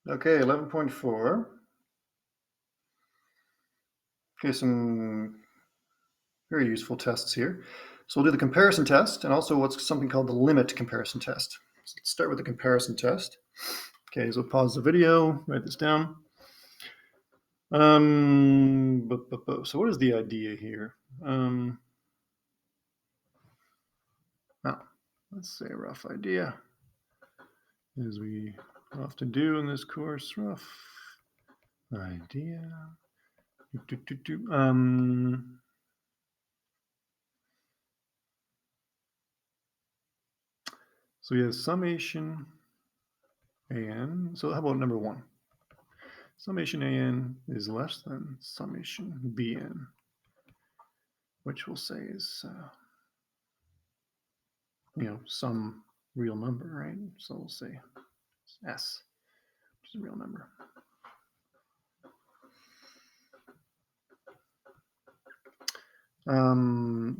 Okay, 11.4. Okay, some very useful tests here. So we'll do the comparison test and also what's something called the limit comparison test. So let's start with the comparison test. Okay, so pause the video, write this down. So what is the idea here? Let's say a rough idea, as we often do in this course. Rough idea. So we have summation an. So how about number one? Summation an is less than summation bn, which we'll say is, some real number, right? So we'll say s, which is a real number.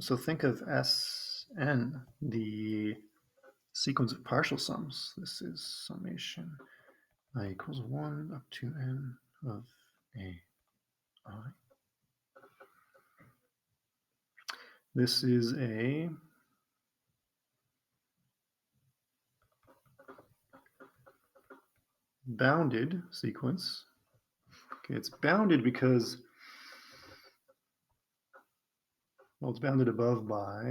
So think of Sn, the sequence of partial sums. This is summation I equals 1 up to n of a I. This is a bounded sequence. Okay, it's bounded because, well, it's bounded above by,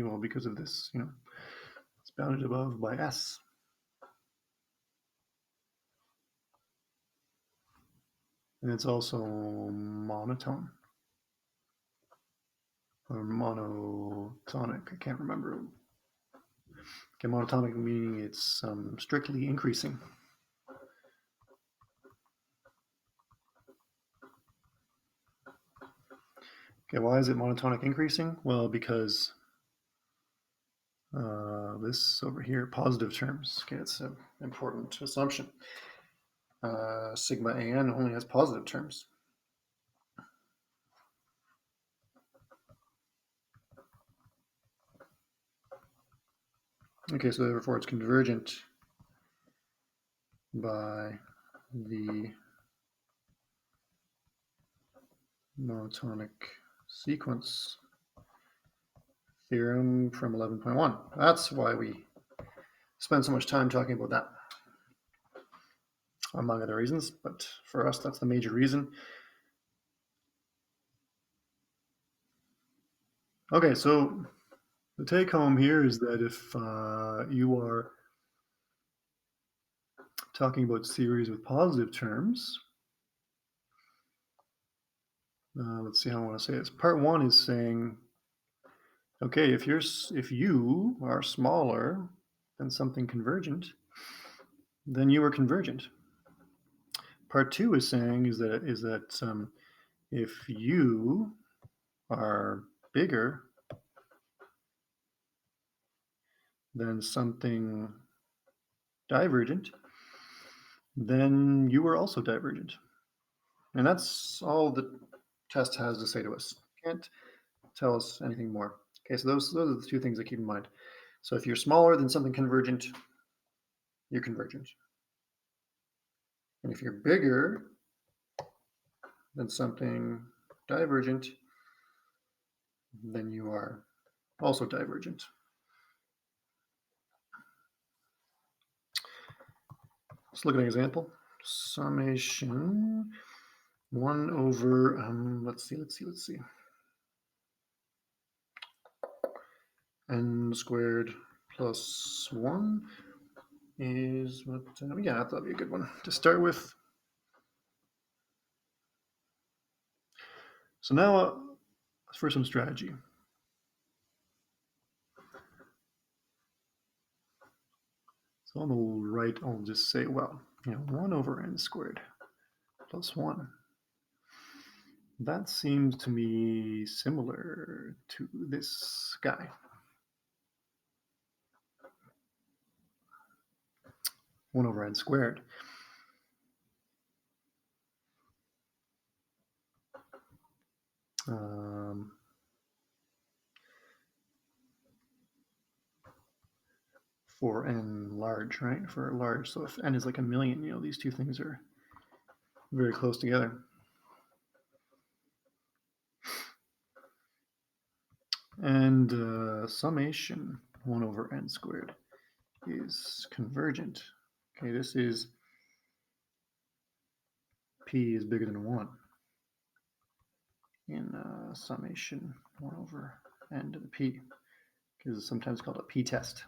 well, because of this, it's bounded above by s. And it's also monotone or monotonic. I can't remember. Okay, monotonic meaning it's strictly increasing. Okay, why is it monotonic increasing? Well, because this over here, positive terms. Okay, it's an important assumption. Sigma an only has positive terms. Okay, so therefore it's convergent by the monotonic sequence theorem from 11.1. That's why we spend so much time talking about that, among other reasons, but for us, that's the major reason. Okay, so the take home here is that if you are talking about series with positive terms, let's see how I want to say this. Part one is saying, okay, if you are smaller than something convergent, then you are convergent. Part two is saying is that if you are bigger than something divergent, then you are also divergent. And that's all the test has to say to us. Can't tell us anything more. Okay, so those are the two things to keep in mind. So if you're smaller than something convergent, you're convergent. And if you're bigger than something divergent, then you are also divergent. Let's look at an example. Summation 1 over, let's see. N squared plus 1 is what, yeah, that'll be a good one to start with. So now for some strategy. So on the right, I'll just say, well, 1 over n squared plus 1. That seems to me similar to this guy. One over n squared. for n large, right? For large. So if n is like 1,000,000, these two things are very close together. And summation 1 over n squared is convergent. Okay, this is p is bigger than 1 in summation 1 over n to the p, because it's sometimes called a p-test.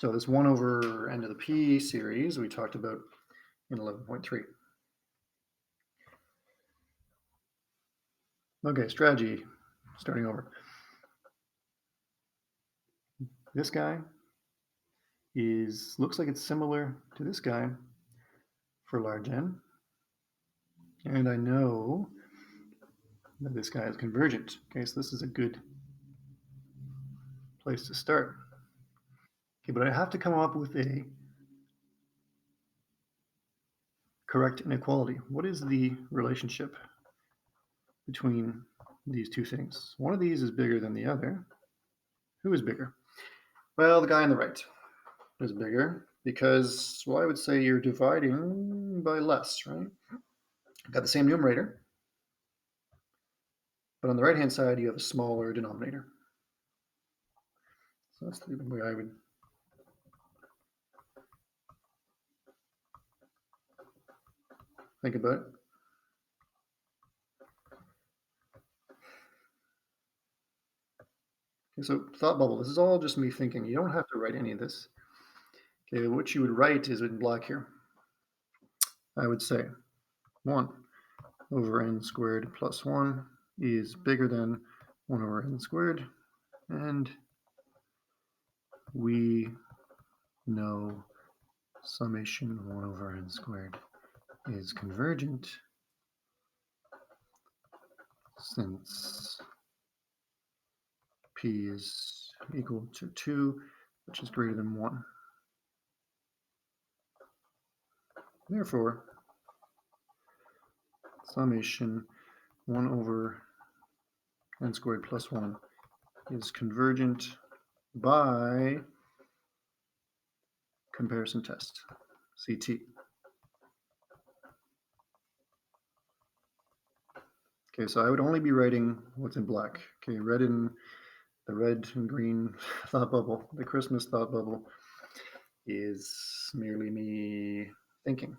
So this 1 over n to the p series we talked about in 11.3. Okay, strategy, starting over. This guy looks like it's similar to this guy for large n. And I know that this guy is convergent. Okay, so this is a good place to start. Okay, but I have to come up with a correct inequality. What is the relationship between these two things? One of these is bigger than the other. Who is bigger? Well, the guy on the right is bigger because, well, I would say you're dividing by less, right? You've got the same numerator, but on the right-hand side, you have a smaller denominator. So that's the way I would think about it. Okay, so thought bubble, this is all just me thinking. You don't have to write any of this. Okay, what you would write is in black here. I would say 1 over n squared plus 1 is bigger than 1 over n squared, and we know summation 1 over n squared is convergent since p is equal to 2, which is greater than 1. Therefore, summation 1 over n squared plus 1 is convergent by comparison test, CT. Okay, so I would only be writing what's in black. Okay, the red and green thought bubble, the Christmas thought bubble is merely me thinking.